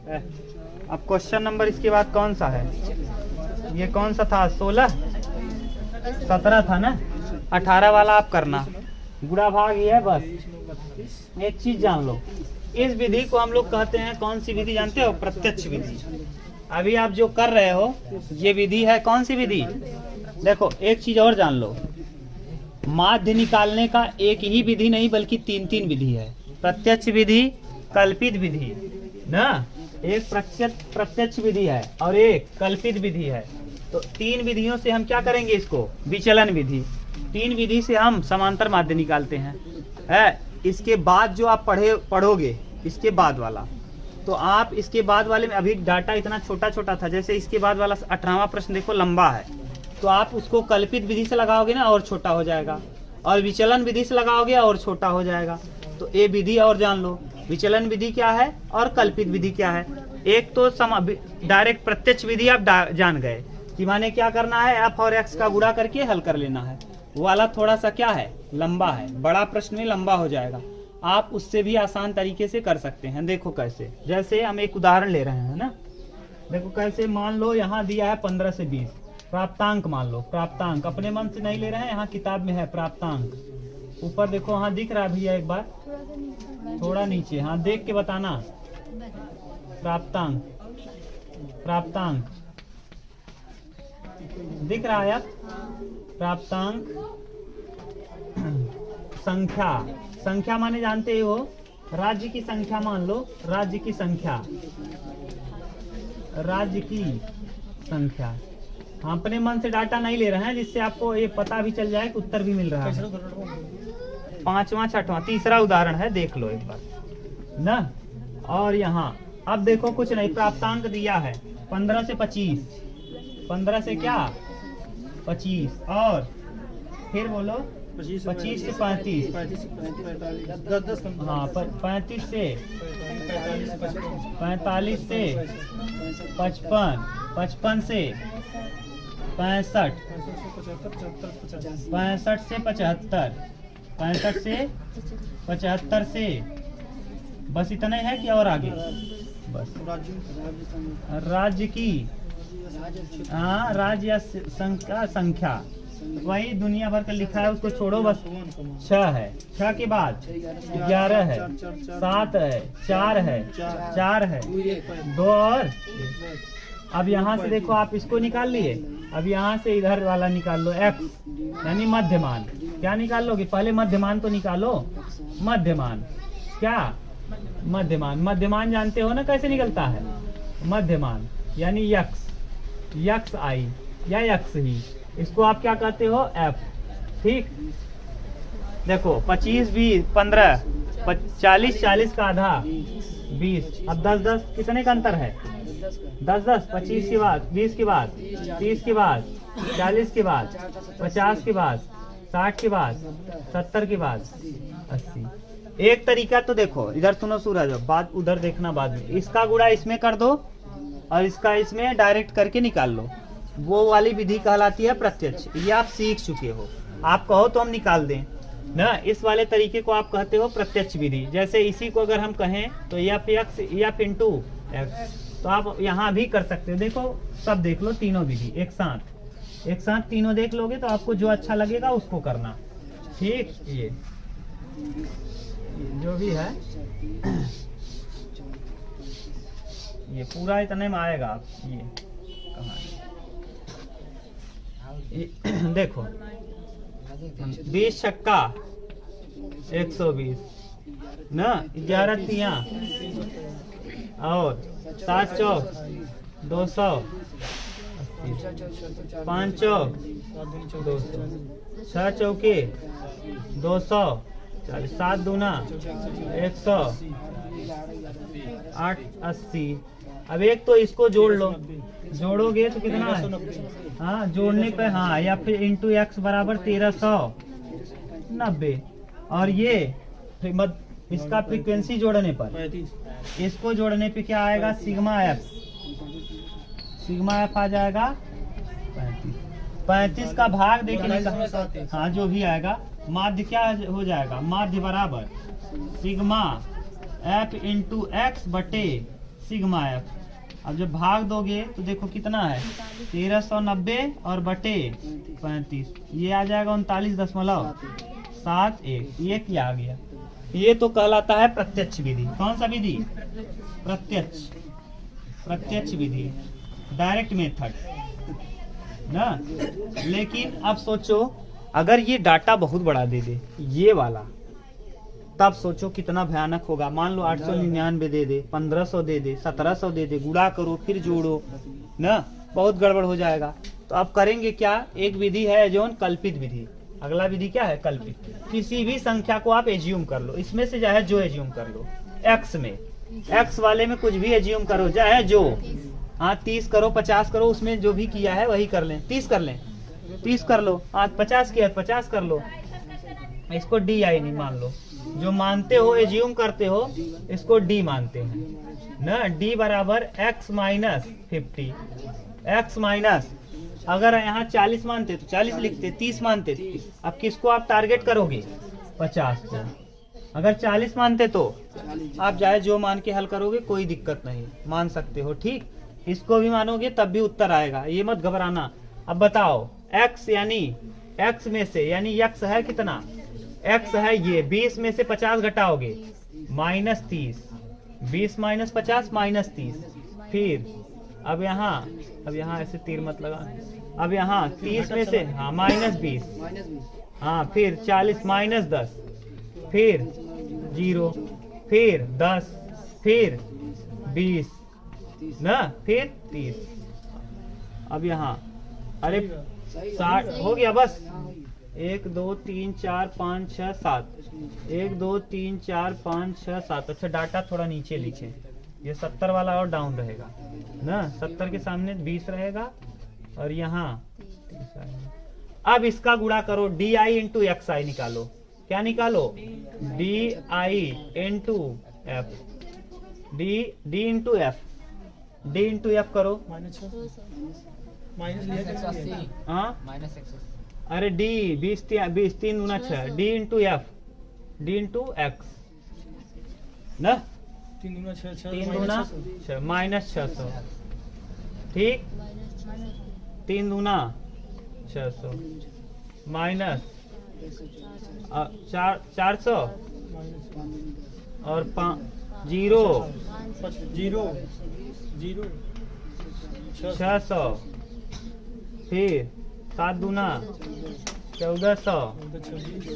अब question number इसके बाद कौन सा है? ये कौन सा था? 16 17 था ना, 18 वाला आप करना। गुणा भाग ये है। बस एक चीज जान लो, इस विधि को हम लोग कहते हैं, कौन सी विधि जानते हो? प्रत्यक्ष विधि। अभी आप जो कर रहे हो ये विधि है कौन सी विधि? देखो एक चीज और जान लो, माध्य निकालने का एक ही विधि नहीं बल्कि 3 विधि है। प्रत्यक्ष विधि, कल्पित विधि ना, एक प्रत्यक्ष विधि है और एक कल्पित विधि है। तो 3 विधियों से हम क्या करेंगे? इसको विचलन विधि। 3 विधि से हम समांतर माध्य निकालते हैं। इसके बाद जो आप पढ़ोगे इसके बाद वाला, तो आप इसके बाद वाले में, अभी डाटा इतना छोटा छोटा था, जैसे इसके बाद वाला 18वां प्रश्न देखो लंबा है, तो आप उसको कल्पित विधि से लगाओगे ना और छोटा हो जाएगा, और विचलन विधि से लगाओगे और छोटा हो जाएगा। तो ये विधि और जान लो, विचलन विधि क्या है और कल्पित विधि क्या है। एक तो डायरेक्ट प्रत्यक्ष विधि आप जान गए कि माने क्या करना है, एफ और एक्स का गुणा करके हल कर लेना है। वो वाला थोड़ा सा क्या है, लंबा है, बड़ा प्रश्न में लंबा हो जाएगा। आप उससे भी आसान तरीके से कर सकते हैं। देखो कैसे, जैसे हम एक उदाहरण ले रहे हैं ना, देखो कैसे, मान लो यहाँ दिया है 15 से 20, प्राप्तांक मान लो। प्राप्तांक अपने मन से नहीं ले रहे हैं, यहाँ किताब में है प्राप्तांक। ऊपर देखो, हाँ दिख रहा है भैया, एक बार थोड़ा नीचे, हाँ देख के बताना। प्राप्तांक, प्राप्तांक दिख रहा है? प्राप्तांक संख्या, संख्या माने जानते हो, राज्य की संख्या मान लो, राज्य की संख्या, राज्य की संख्या। हम अपने मन से डाटा नहीं ले रहे हैं, जिससे आपको ये पता भी चल जाए कि उत्तर भी मिल रहा है। 5वां 6वां तीसरा उदाहरण है, देख लो एक बार ना। और यहाँ अब देखो कुछ नहीं, प्राप्तांक दिया है 15 से 25, 15 से क्या 25, और फिर बोलो 25 से 35, हाँ 35 से 45 से 55, 55 से 65, 65 से 75, 65 से 75 से, बस इतना ही है कि और आगे? बस राज्य की, हाँ राज्य या संख्या, वही दुनिया भर का लिखा है, उसको छोड़ो। बस 6 है, 6 के बाद 11 है, 7 है, 4 है, 4 है, 2 और। अब यहाँ से देखो, आप इसको निकाल लिए, अब यहाँ से इधर वाला निकाल लो, x यानी मध्यमान। क्या निकाल लोगे? पहले मध्यमान तो निकालो। मध्यमान क्या? मध्यमान, मध्यमान जानते हो ना कैसे निकलता है? मध्यमान यानी यक्स, यक्स आई या यक्स ही, इसको आप क्या कहते हो? एफ। ठीक, देखो 25 20 15 40 40 का आधा 20, अब 10 10 कितने का अंतर है? 10 10, 25 के बाद 20 के बाद 30 के बाद 40 के बाद 50 के बाद 60 के बाद 70 के बाद 80। एक तरीका तो देखो, इधर सुनो सूरज, बात उधर देखना बाद में। इसका गुणा इसमें कर दो और इसका इसमें डायरेक्ट करके निकाल लो, वो वाली विधि कहलाती है प्रत्यक्ष। ये आप सीख चुके हो, आप कहो तो हम निकाल दें ना। इस वाले तरीके को आप कहते हो प्रत्यक्ष विधि। जैसे इसी को अगर हम कहें तो F x, F into x, तो आप यहाँ भी कर सकते हो। देखो सब देख लो, तीनों विधि एक साथ तीनों देख लोगे तो आपको जो अच्छा लगेगा उसको करना। ठीक, ये जो भी है ये पूरा इतने में आएगा। ये कहाँ है? देखो 20 छक्का 120 ना, 11 तिया और 7 चौक 200, 5 चौक 200, 6 चौके 200, 7 दूना 100, 8 80। अब एक तो इसको जोड़ लो, जोड़ोगे तो कितना है? हाँ जोड़ने पे, हाँ या फिर इंटू एक्स बराबर 1390। और ये इसका फ्रीक्वेंसी जोड़ने पर, इसको जोड़ने पे क्या आएगा? सिग्मा एफ, सिग्मा एफ आ जाएगा 35 का भाग देखिए, हाँ जो भी आएगा। माध्य क्या हो जाएगा? माध्य बराबर सिग्मा एफ इंटू एक्स बटे सिग्मा एफ। अब जब भाग दोगे तो देखो कितना है 1390 और बटे 35, ये आ जाएगा 39.71। ये क्या आ गया? ये तो कहलाता है प्रत्यक्ष विधि। कौन सा विधि? प्रत्यक्ष विधि, डायरेक्ट मेथड ना। लेकिन अब सोचो अगर ये डाटा बहुत बड़ा दे दे, ये वाला, तब सोचो कितना भयानक होगा। मान लो 899 दे दे, 1500 दे दे, 1700 दे दे, गुणा करो फिर जोड़ो ना, बहुत गड़बड़ हो जाएगा। तो अब करेंगे क्या? एक विधि है जोन कल्पित विधि। अगला विधि क्या है? कल्पित। किसी भी संख्या को आप एज्यूम कर लो, इसमें से चाहे जो एज्यूम कर लो। एक्स में, एक्स वाले में कुछ भी एज्यूम करो, चाहे जो, हाँ 30 करो 50 करो, उसमें जो भी किया है वही कर लें। 30 कर लें, 30 कर लो। आज 50 किया 50 कर लो। इसको डी आई नहीं मान लो, जो मानते हो एज्यूम करते हो इसको डी मानते हैं ना। डी बराबर x माइनस 50। x माइनस, अगर यहाँ 40 मानते तो 40 लिखते, 30 मानते। अब किसको आप टारगेट करोगे? 50 को। अगर 40 मानते तो आप चाहे जो मान के हल करोगे, कोई दिक्कत नहीं, मान सकते हो। ठीक, इसको भी मानोगे तब भी उत्तर आएगा, ये मत घबराना। अब बताओ x यानी x में से, यानी x है कितना? x है ये 20 में से 50 घटाओगे -30, 20 माइनस 50 -30। फिर अब यहाँ ऐसे तीर मत लगा। अब यहाँ 30 में से हाँ -20, हाँ फिर 40 -10, फिर 0, फिर 10, फिर 20 ना, फिर 30। अब यहाँ अरे 60 हो गया बस। 1 2 3 4 5 6 7, 1 2 3 4 5 6 7। अच्छा डाटा थोड़ा नीचे लिखे, ये 70 वाला और डाउन रहेगा ना, 70 के सामने 20 रहेगा और यहाँ 30 आएगा। अब इसका गुणा करो, डी आई इंटू एक्स आई निकालो। क्या निकालो? D I into F, D into F, D into F करो। हाँ अरे डी 20 3 गुना 6, D into F, D into x ना, 3 गुना 6 -600। ठीक, 3 गुना 600 माइनस 400 और 0 600, फिर 7 दूना 1400,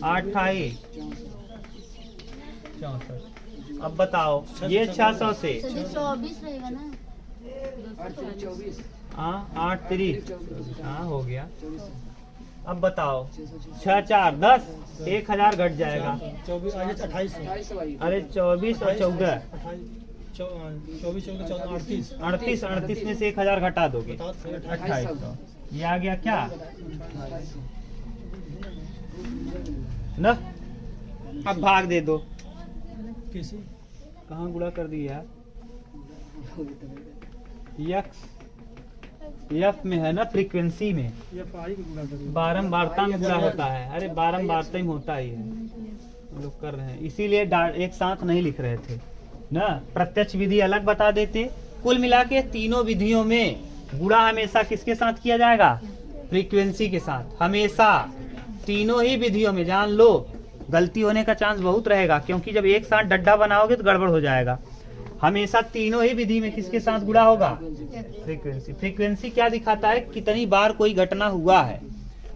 8 28 64। अब बताओ ये 600 से 24 रहेगा ना, 8 3 हाँ हो गया। अब बताओ 6 4 10, 1000 घट जाएगा। 28 अरे 24 और 14 38 में से 1000 घटा दोगे 2800। ये आ गया क्या ना। अब भाग दे दो। कैसे? कहाँ गुणा कर दिया? एफ में है ना, फ्रीक्वेंसी में, बारंबारता में गुणा होता है। अरे बारंबारता में होता ही है, हम लोग कर रहे हैं इसीलिए एक साथ नहीं लिख रहे थे ना। प्रत्यक्ष विधि अलग बता देते। कुल मिला के तीनों विधियों में गुणा हमेशा किसके साथ किया जाएगा? फ्रीक्वेंसी के साथ, हमेशा तीनों ही विधियों में। जान लो गलती होने का चांस बहुत रहेगा, क्योंकि जब एक साथ डड्डा बनाओगे तो गड़बड़ हो जाएगा। हमेशा तीनों ही विधि में किसके साथ गुणा होगा? फ्रीक्वेंसी। फ्रीक्वेंसी क्या दिखाता है? कितनी बार कोई घटना हुआ है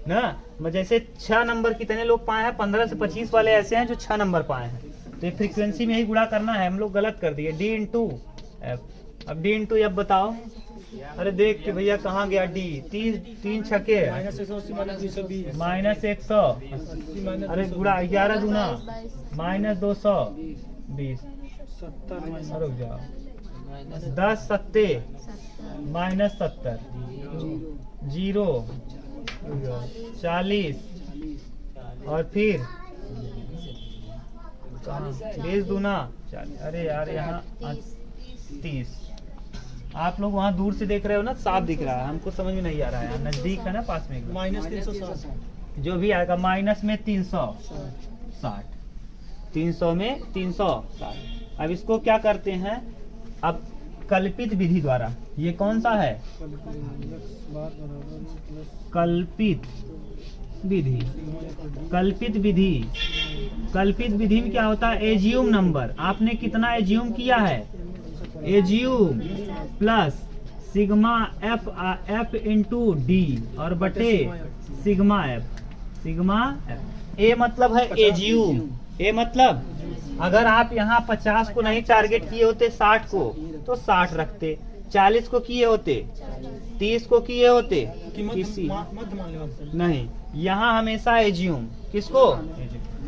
ना। जैसे 6 नंबर कितने लोग पाए हैं? 15 से 25 वाले ऐसे हैं जो 6 नंबर पाए हैं। तो ये फ्रीक्वेंसी में ही गुणा करना है, हम लोग गलत कर दिए। D into F. अब डी इंटू एफ बताओ। अरे देख के भैया कहाँ गया डी? 3 छके -100। अरे गुणा 11 दूना -220। रुक जाओ 10 सत्ते -70, 0 40 और फिर 20 दूना 40। अरे यार यहाँ 30। आप लोग वहाँ दूर से देख रहे हो ना, साफ दिख रहा है, हमको समझ में नहीं आ रहा है। नजदीक है ना, पास में -360 जो भी आएगा। माइनस में 360, 300 में 360। अब इसको क्या करते हैं? अब कल्पित विधि द्वारा। ये कौन सा है? कल्पित विधि। कल्पित विधि, कल्पित विधि में क्या होता है? Assume number. आपने कितना एज्यूम किया है? Assume plus sigma F into D और बटे सिग्मा एफ। सिग्मा एफ, ए मतलब है एज्यूम। ए मतलब अगर आप यहाँ 50 को नहीं टारगेट किए होते 60 को तो 60 रखते, 40 को किए होते, 30 को किए होते, किसी नहीं, यहाँ हमेशा एज्यूम। किसको?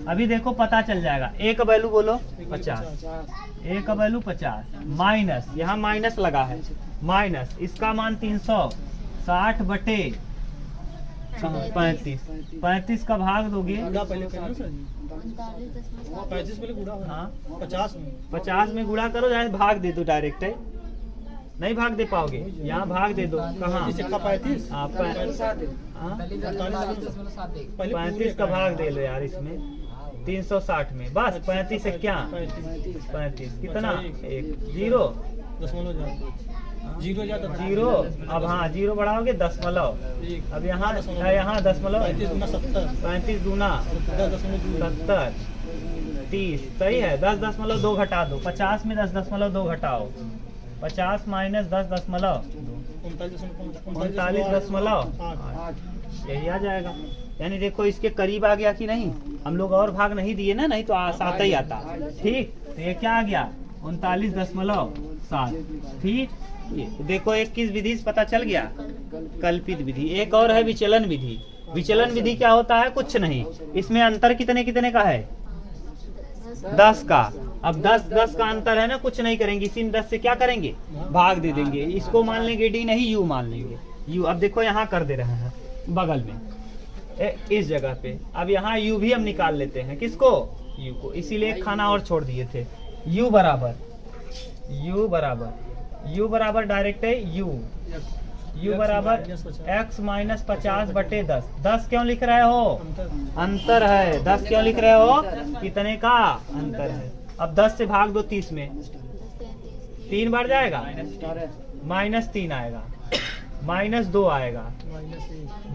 अभी देखो पता चल जाएगा। ए का वैल्यू बोलो 50, ए का वैल्यू 50 माइनस, यहाँ माइनस लगा है, माइनस इसका मान 360 बटे 35। 35 का भाग दोगे, 50 में गुणा करो, जाए भाग दे दो डायरेक्ट है, नहीं भाग दे पाओगे, यहाँ भाग दे दो। कहाँ? 35 का भाग दे लो यार इसमें, 360 में, बस 35 है क्या? 35 कितना? 1 0 जीरो। अब हाँ जीरो बढ़ाओगे दशमलव, अब यहाँ दशमलव, 35 दूना 70, 30 सही है। 10.2 घटा दो, 50 में 10.2 घटाओ, 50 माइनस 10.2 39.8, यही आ जाएगा। यानी देखो इसके करीब आ गया कि नहीं? हम लोग और भाग नहीं दिए ना, नहीं तो सात ही आता। ठीक, तो ये क्या आ गया? 39.7। ठीक, ये देखो एक किस विधि से पता चल गया? कल्पित विधि। एक और है विचलन विधि। विचलन विधि क्या होता है? कुछ नहीं, इसमें अंतर कितने कितने का है? 10 का। अब 10 का अंतर है ना, कुछ नहीं करेंगे, इसी में 10 से क्या करेंगे? भाग दे देंगे। इसको मान लेंगे डी, नहीं यू मान लेंगे। यू अब देखो यहाँ कर दे रहे हैं बगल में इस जगह पे। अब यहाँ यू भी हम निकाल लेते हैं। किसको? यू को। इसीलिए एक खाना और छोड़ दिए थे। यू बराबर डायरेक्ट है यू बराबर x माइनस 50 बटे 10। 10 क्यों लिख रहे हो? अंतर है। 10 क्यों लिख रहे हो? कितने का अंतर है। अब 10 से भाग दो 30 में, 3 बार जाएगा, -3 आएगा, -2 आएगा,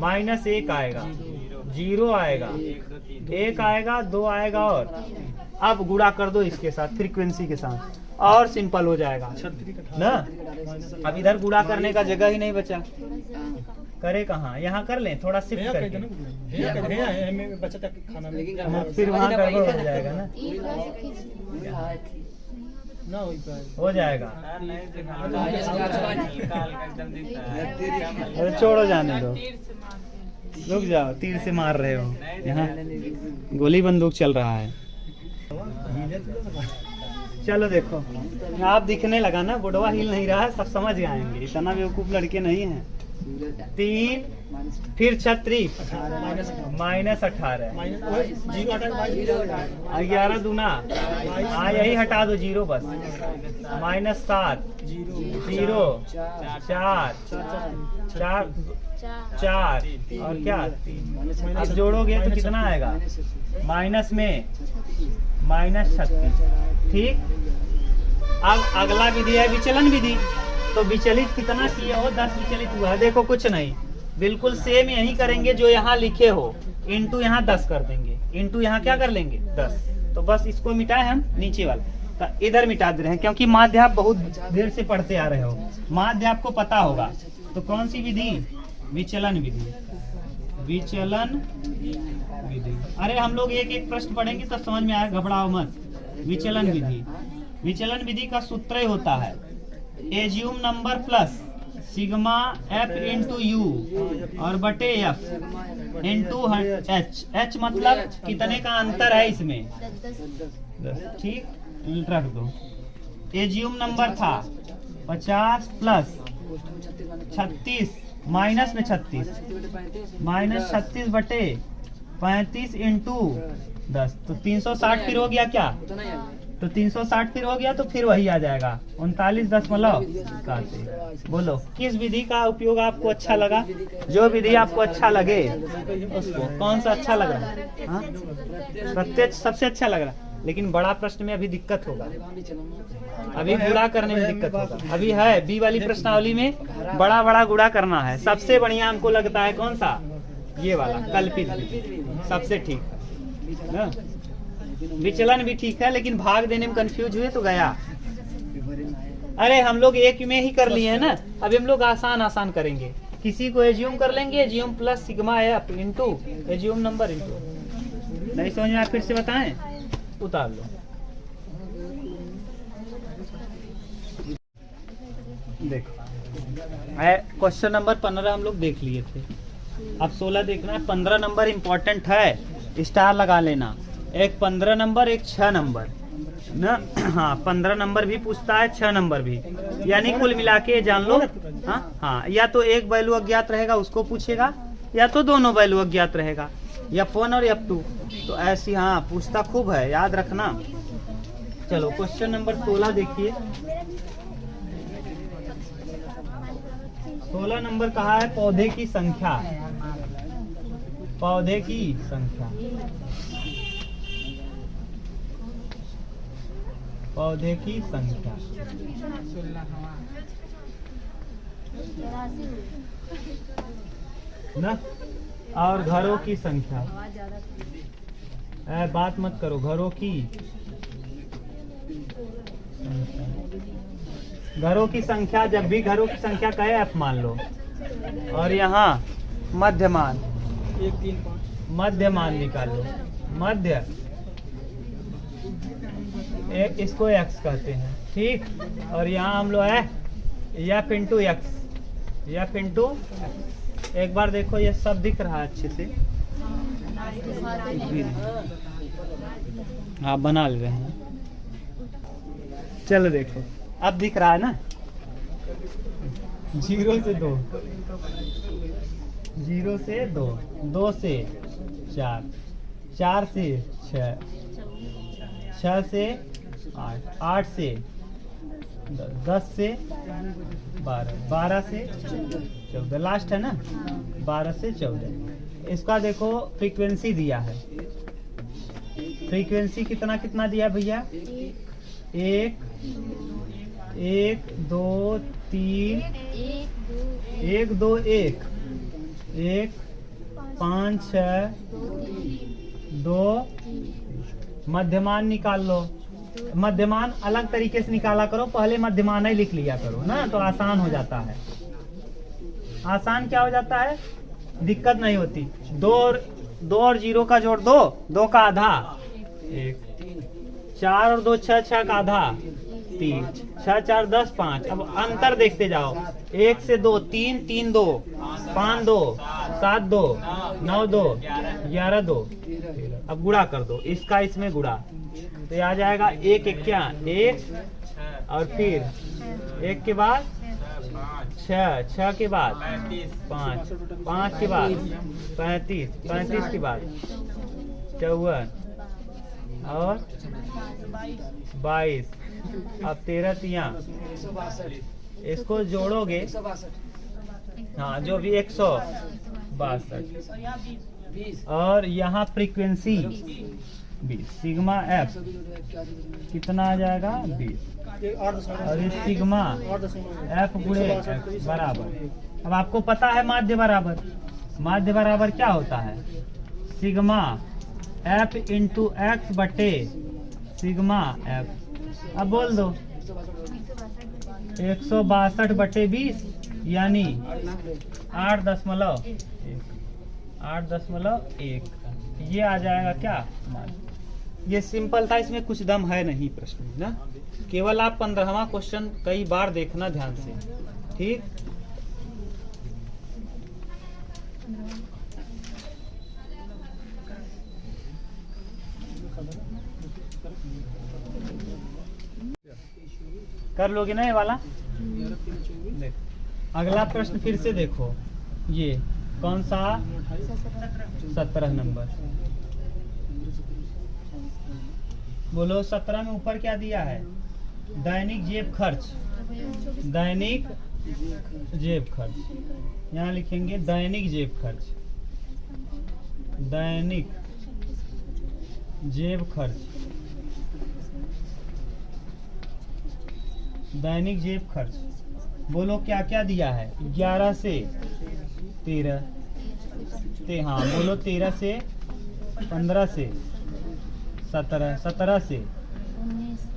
-1 आएगा, 0 आएगा, 1 आएगा, 2 आएगा। और अब गुणा कर दो इसके साथ, फ्रीक्वेंसी के साथ, और सिंपल हो जाएगा ना। अब इधर गुणा करने का जगह ही नहीं बचा, करे कहाँ? यहाँ कर लें थोड़ा शिफ्ट करके, फिर वहाँ गड़बड़ हो जाएगा ना, हो जाएगा। अरे छोड़ो, जाने दो, रुक जाओ, तीर से मार रहे हो, यहाँ गोली बंदूक चल रहा है। चलो देखो, आप दिखने लगा ना, बुढ़वा हिल नहीं रहा है, सब समझ जाएंगे, इतना बेवकूफ लड़के नहीं हैं। 3 फिर 36 -18, 11 दूना, हाँ यही हटा दो 0 बस, -7 0 4 और क्या 3। अब जोड़ोगे तो कितना आएगा? माइनस में -36। ठीक, अब अगला विधि है विचलन विधि। तो विचलित कितना किए हो? 10 विचलित हुआ है। देखो कुछ नहीं, बिल्कुल सेम यही करेंगे जो यहाँ लिखे हो, इंटू यहाँ 10 कर देंगे, इंटू यहाँ क्या कर लेंगे 10। तो बस इसको मिटाए हम, नीचे वाला तो इधर मिटा दे रहे हैं, क्योंकि माध्य आप बहुत देर से पढ़ते आ रहे हो, माध्य आपको पता होगा। तो कौन सी विधि? विचलन विधि। विचलन विधि, अरे हम लोग एक एक प्रश्न पढ़ेंगे तब समझ में आएगा, घबराओ मत। विचलन विधि, विचलन विधि का सूत्र होता है assume number plus sigma F into you और बटे एफ इंटू एच। एच मतलब कितने का अंतर है इसमें? 10। ठीक, रख दो। एज्यूम नंबर था 50 प्लस 36 माइनस में 36 -36 बटे 35 इंटू 10, तो 360 फिर हो गया क्या? तो 360 फिर हो गया, तो फिर वही आ जाएगा 39.7। बोलो किस विधि का उपयोग आपको अच्छा लगा? जो विधि आपको अच्छा लगे उसको। कौन सा अच्छा लग रहा है? प्रत्यक्ष सबसे अच्छा लग रहा है। लेकिन बड़ा प्रश्न में अभी दिक्कत होगा, अभी गुणा करने में दिक्कत होगा। अभी है बी वाली प्रश्नावली में बड़ा बड़ा गुणा करना है। सबसे बढ़िया हमको लगता है कौन सा, ये वाला कल्पित सबसे ठीक है ना। विचलन भी ठीक है, लेकिन भाग देने में कंफ्यूज हुए तो गया। अरे हम लोग एक में ही कर लिए हैं ना, अभी हम लोग आसान आसान करेंगे। किसी को एज्यूम कर लेंगे, assume plus sigma F into assume number into. नहीं समझ में, आप फिर से बताएं, उतार लो। देखो क्वेश्चन नंबर 15 हम लोग देख लिए थे, अब 16 देखना है। 15 नंबर इम्पोर्टेंट है, स्टार लगा लेना। एक 15 नंबर, एक 6 नंबर ना। हाँ 15 नंबर भी पूछता है, 6 नंबर भी, यानी कुल मिला के जान लो। हाँ या तो एक वैल्यू अज्ञात रहेगा उसको पूछेगा, या तो दोनों वैल्यू अज्ञात रहेगा, F1 और F2। तो ऐसी हाँ पूछता खूब है, याद रखना। चलो क्वेश्चन नंबर 16 देखिए। 16 नंबर कहा है पौधे की संख्या, पौधे की संख्या, पौधे की संख्या ना, और घरों की संख्या। बात मत करो, घरों की संख्या। जब भी घरों की संख्या कहे F मान लो, और यहाँ मध्यमान, 1 3 5 मध्यमान निकालो। मध्य इसको x कहते हैं, ठीक। और यहाँ हम लोग है F into x, F into. एक बार देखो ये सब दिख रहा है अच्छे से, हाँ बना ले रहे हैं। चलो देखो अब दिख रहा है ना, 0 से 2, 0 से 2, 2 से 4, 4 से 6, 6 से 8, 8 से 10 से 12, 12 से 14, लास्ट है ना, 12 से 14। इसका देखो फ्रीक्वेंसी दिया है, फ्रीक्वेंसी कितना कितना दिया भैया, 1 1 2 3 1 2 1 1 5 6 2। मध्यमान निकाल लो। मध्यमान अलग तरीके से निकाला करो, पहले मध्यमान ही लिख लिया करो ना, तो आसान हो जाता है। आसान क्या हो जाता है, दिक्कत नहीं होती। 2 और 0 का जोड़ 2, 2 का आधा 1, 4 और 2 6, 6 का आधा 3, 6 4 10 5। अब अंतर देखते जाओ, 1 से 2 3, 3 2, 5 2, 7 2, 9 2, 11 2। अब गुणा कर दो, इसका इसमें गुणा, तो ये आ जाएगा 1 1 क्या 1, और फिर 1 के बाद 6, 6 के बाद 5, 5 के बाद 35, 35 के बाद 54 और 22। अब 13 तिया, इसको जोड़ोगे, हाँ जो भी 162। और यहाँ फ्रीक्वेंसी 20, सिग्मा एफ कितना आ जाएगा 20, और ये सिग्मा एफ गुणे एक्स बराबर। अब आपको पता है माध्य बराबर, माध्य बराबर क्या होता है, सिग्मा एफ इंटू एक्स बटे सिग्मा एफ। अब बोल दो 162 बटे 20 यानी 8.1, 8.1। ये आ जाएगा क्या मान। ये सिंपल था, इसमें कुछ दम है नहीं प्रश्न में ना, केवल आप 15वां क्वेश्चन कई बार देखना ध्यान से, ठीक। कर लोगे ना ये वाला। अगला प्रश्न फिर से देखो, ये कौन सा 17 नंबर, बोलो 17 में ऊपर क्या दिया है, दैनिक जेब खर्च, दैनिक जेब खर्च। यहाँ लिखेंगे दैनिक जेब खर्च, दैनिक जेब खर्च दैनिक जेब खर्च। बोलो क्या क्या दिया है? 11 से 13 हाँ बोलो 13 से 15 से 17 17 से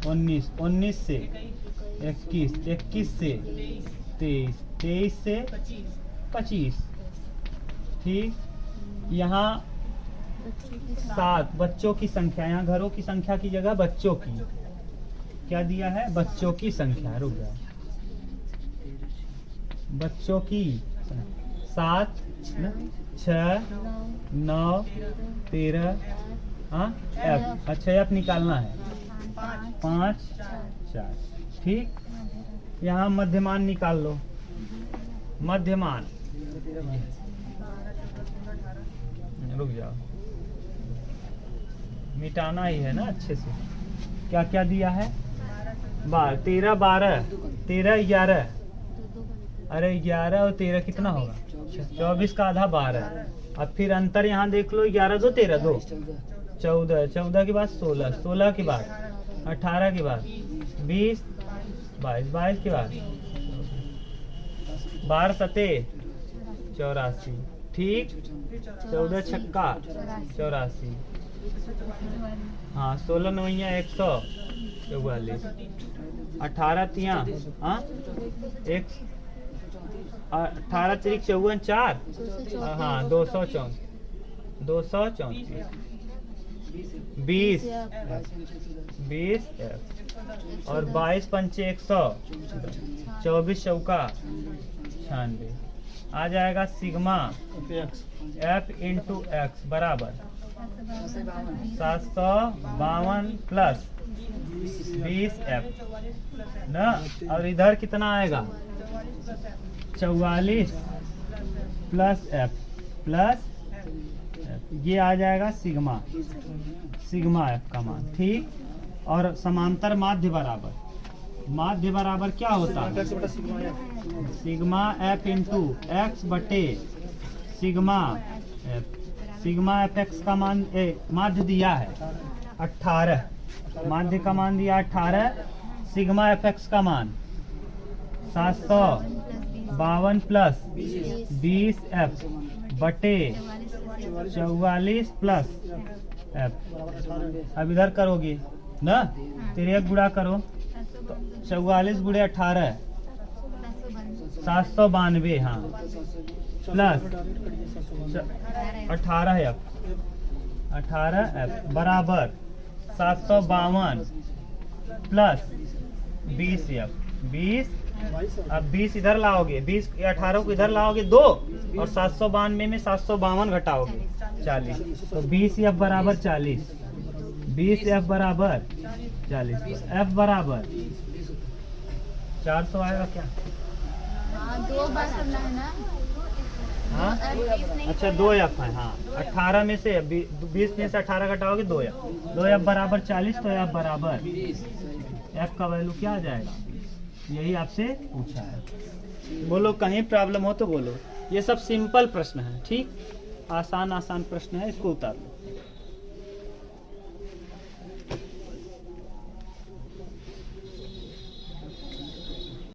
19 19 से 21 21 से 23 23 से 25। ठीक, यहाँ 7 बच्चों की संख्या, यहाँ घरों की संख्या की जगह बच्चों की क्या दिया है? बच्चों की संख्या। रुक जाओ, बच्चों की 7 6 9 13 हाँ एफ। अच्छा एफ निकालना है 5 4। ठीक, यहाँ मध्यमान निकाल लो। मध्यमान, रुक जाओ, मिटाना ही है ना अच्छे से। क्या क्या दिया है? 13 12 13 11। अरे 11 और 13 कितना होगा? 24 का आधा 12। अब फिर अंतर यहाँ देख लो, 11 2 13 2 14 14 के बाद 16 16 के बाद 18 के बाद 20 22 22 के बाद 12 सते 84। ठीक, 14 छक्का 84। हाँ 16 नवैया 144। 18 तिया हाँ 18 तिरिक 54 4 हाँ 234 20 20 और 22 पंचे 100 24 चौका 96। आ जाएगा सिग्मा एफ इंटू एक्स बराबर 752 प्लस 20 एफ ना। और इधर कितना आएगा? 44 प्लस एफ प्लस एफ। ये आ जाएगा सिग्मा एफ का मान। ठीक, और समांतर माध्य बराबर क्या होता है? सिग्मा एफ इंटू एक्स बटे सिग्मा एफ एक्स का मान माध्य दिया है 18, माध्य का मान दिया 18। सिग्मा एफ एक्स का मान 752 प्लस 20 एफ बटे 44 प्लस एफ। अब इधर करोगे ना, 13 गुणा करो तो 44 गुणे 18 792 हाँ प्लस 18 एफ बराबर 752 प्लस 20 एफ 20। अब 20 इधर लाओगे, 20 18 को इधर लाओगे 2 और 792 में 752 घटाओगे 40। तो 20 एफ बराबर 40, 20 एफ बराबर 40। तो एफ बराबर 400 आएगा क्या? दो बार करना है ना। हाँ अच्छा 2 एफ है। हाँ 18 में से 20 में से 18 घटाओगे 2 एफ बराबर 40। तो एफ बराबर एफ का वैल्यू क्या आ जाएगा? यही आपसे पूछा है। बोलो कहीं प्रॉब्लम हो तो बोलो। ये सब सिंपल प्रश्न है। ठीक, आसान प्रश्न है, इसको उतार लो।